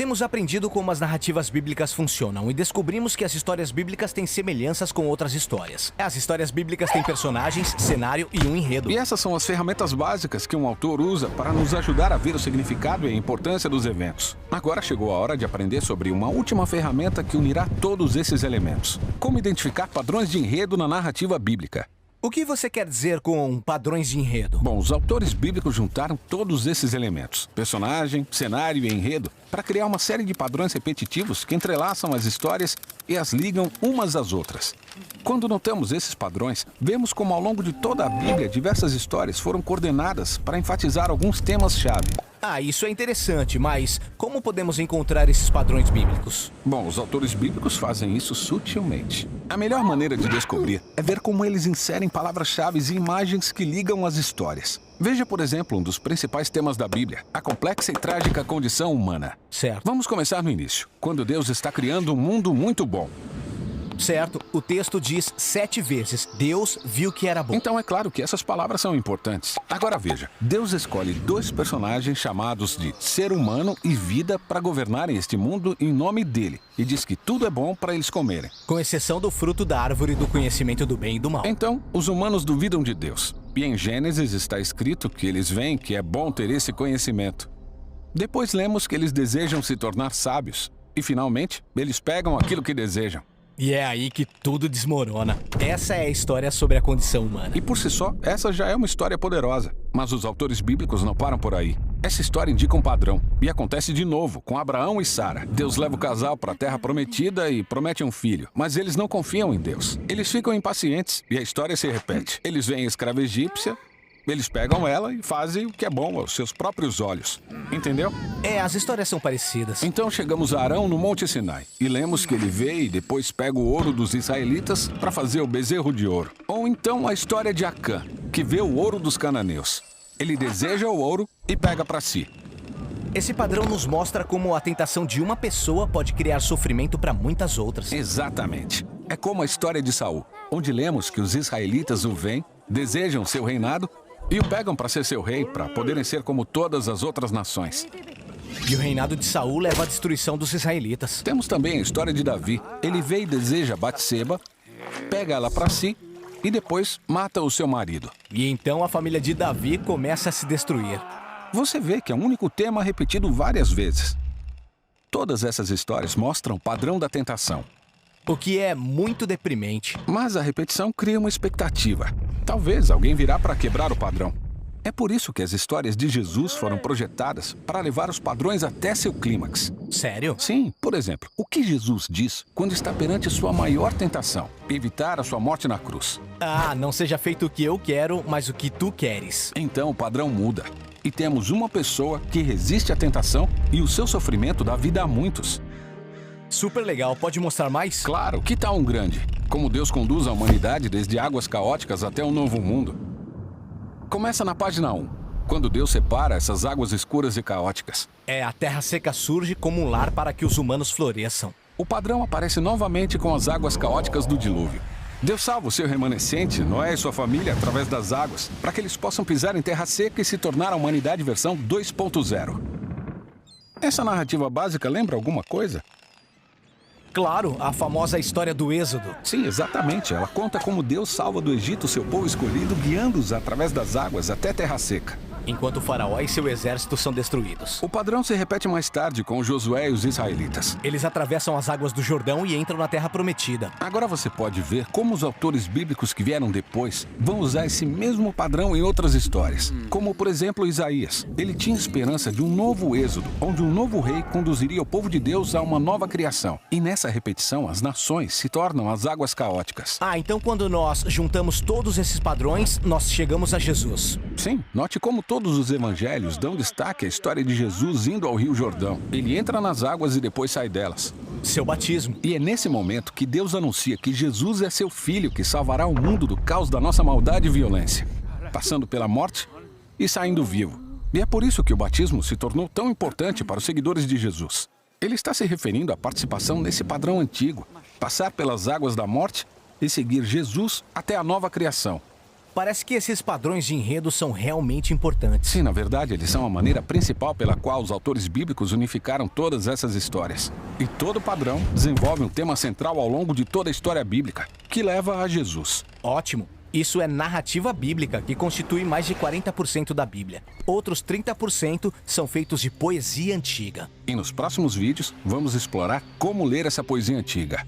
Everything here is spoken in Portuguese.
Temos aprendido como as narrativas bíblicas funcionam e descobrimos que as histórias bíblicas têm semelhanças com outras histórias. As histórias bíblicas têm personagens, cenário e um enredo. E essas são as ferramentas básicas que um autor usa para nos ajudar a ver o significado e a importância dos eventos. Agora chegou a hora de aprender sobre uma última ferramenta que unirá todos esses elementos. Como identificar padrões de enredo na narrativa bíblica. O que você quer dizer com padrões de enredo? Bom, os autores bíblicos juntaram todos esses elementos, personagem, cenário e enredo, para criar uma série de padrões repetitivos que entrelaçam as histórias e as ligam umas às outras. Quando notamos esses padrões, vemos como ao longo de toda a Bíblia diversas histórias foram coordenadas para enfatizar alguns temas-chave. Ah, isso é interessante, mas como podemos encontrar esses padrões bíblicos? Bom, os autores bíblicos fazem isso sutilmente. A melhor maneira de descobrir é ver como eles inserem palavras-chave e imagens que ligam as histórias. Veja, por exemplo, um dos principais temas da Bíblia, a complexa e trágica condição humana. Certo. Vamos começar no início, quando Deus está criando um mundo muito bom. Certo, o texto diz 7 vezes, Deus viu que era bom. Então é claro que essas palavras são importantes. Agora veja, Deus escolhe 2 personagens chamados de ser humano e vida para governarem este mundo em nome dele. E diz que tudo é bom para eles comerem. Com exceção do fruto da árvore do conhecimento do bem e do mal. Então, os humanos duvidam de Deus. E em Gênesis está escrito que eles veem que é bom ter esse conhecimento. Depois lemos que eles desejam se tornar sábios. E finalmente, eles pegam aquilo que desejam. E é aí que tudo desmorona. Essa é a história sobre a condição humana. E por si só, essa já é uma história poderosa. Mas os autores bíblicos não param por aí. Essa história indica um padrão. E acontece de novo, com Abraão e Sara. Deus leva o casal para a terra prometida e promete um filho. Mas eles não confiam em Deus. Eles ficam impacientes e a história se repete. Eles veem a escrava egípcia, eles pegam ela e fazem o que é bom aos seus próprios olhos. Entendeu? É, as histórias são parecidas. Então chegamos a Arão no Monte Sinai e lemos que ele vê e depois pega o ouro dos israelitas para fazer o bezerro de ouro. Ou então a história de Acã, que vê o ouro dos cananeus. Ele deseja o ouro e pega para si. Esse padrão nos mostra como a tentação de uma pessoa pode criar sofrimento para muitas outras. Exatamente. É como a história de Saul, onde lemos que os israelitas o veem, desejam seu reinado e o pegam para ser seu rei, para poderem ser como todas as outras nações. E o reinado de Saul leva à destruição dos israelitas. Temos também a história de Davi. Ele vê e deseja Batseba, pega ela para si e depois mata o seu marido. E então a família de Davi começa a se destruir. Você vê que é um único tema repetido várias vezes. Todas essas histórias mostram o padrão da tentação. O que é muito deprimente. Mas a repetição cria uma expectativa. Talvez alguém virá para quebrar o padrão. É por isso que as histórias de Jesus foram projetadas para levar os padrões até seu clímax. Sério? Sim, por exemplo, o que Jesus diz quando está perante sua maior tentação? Evitar a sua morte na cruz. Ah, não seja feito o que eu quero, mas o que tu queres. Então o padrão muda. E temos uma pessoa que resiste à tentação e o seu sofrimento dá vida a muitos. Super legal, pode mostrar mais? Claro, que tal um grande? Como Deus conduz a humanidade desde águas caóticas até um novo mundo. Começa na página 1, quando Deus separa essas águas escuras e caóticas. A terra seca surge como um lar para que os humanos floresçam. O padrão aparece novamente com as águas caóticas do dilúvio. Deus salva o seu remanescente, Noé e sua família, através das águas, para que eles possam pisar em terra seca e se tornar a humanidade versão 2.0. Essa narrativa básica lembra alguma coisa? Claro, a famosa história do Êxodo. Sim, exatamente. Ela conta como Deus salva do Egito seu povo escolhido, guiando-os através das águas até terra seca. Enquanto o faraó e seu exército são destruídos. O padrão se repete mais tarde com Josué e os israelitas. Eles atravessam as águas do Jordão e entram na terra prometida. Agora você pode ver como os autores bíblicos que vieram depois vão usar esse mesmo padrão em outras histórias. Como, por exemplo, Isaías. Ele tinha esperança de um novo êxodo, onde um novo rei conduziria o povo de Deus a uma nova criação. E nessa repetição, as nações se tornam as águas caóticas. Ah, então quando nós juntamos todos esses padrões, nós chegamos a Jesus. Sim, note como todos os evangelhos dão destaque à história de Jesus indo ao Rio Jordão. Ele entra nas águas e depois sai delas. Seu batismo. E é nesse momento que Deus anuncia que Jesus é seu filho que salvará o mundo do caos da nossa maldade e violência, passando pela morte e saindo vivo. E é por isso que o batismo se tornou tão importante para os seguidores de Jesus. Ele está se referindo à participação nesse padrão antigo, passar pelas águas da morte e seguir Jesus até a nova criação. Parece que esses padrões de enredo são realmente importantes. Sim, na verdade, eles são a maneira principal pela qual os autores bíblicos unificaram todas essas histórias. E todo padrão desenvolve um tema central ao longo de toda a história bíblica, que leva a Jesus. Ótimo! Isso é narrativa bíblica, que constitui mais de 40% da Bíblia. Outros 30% são feitos de poesia antiga. E nos próximos vídeos, vamos explorar como ler essa poesia antiga.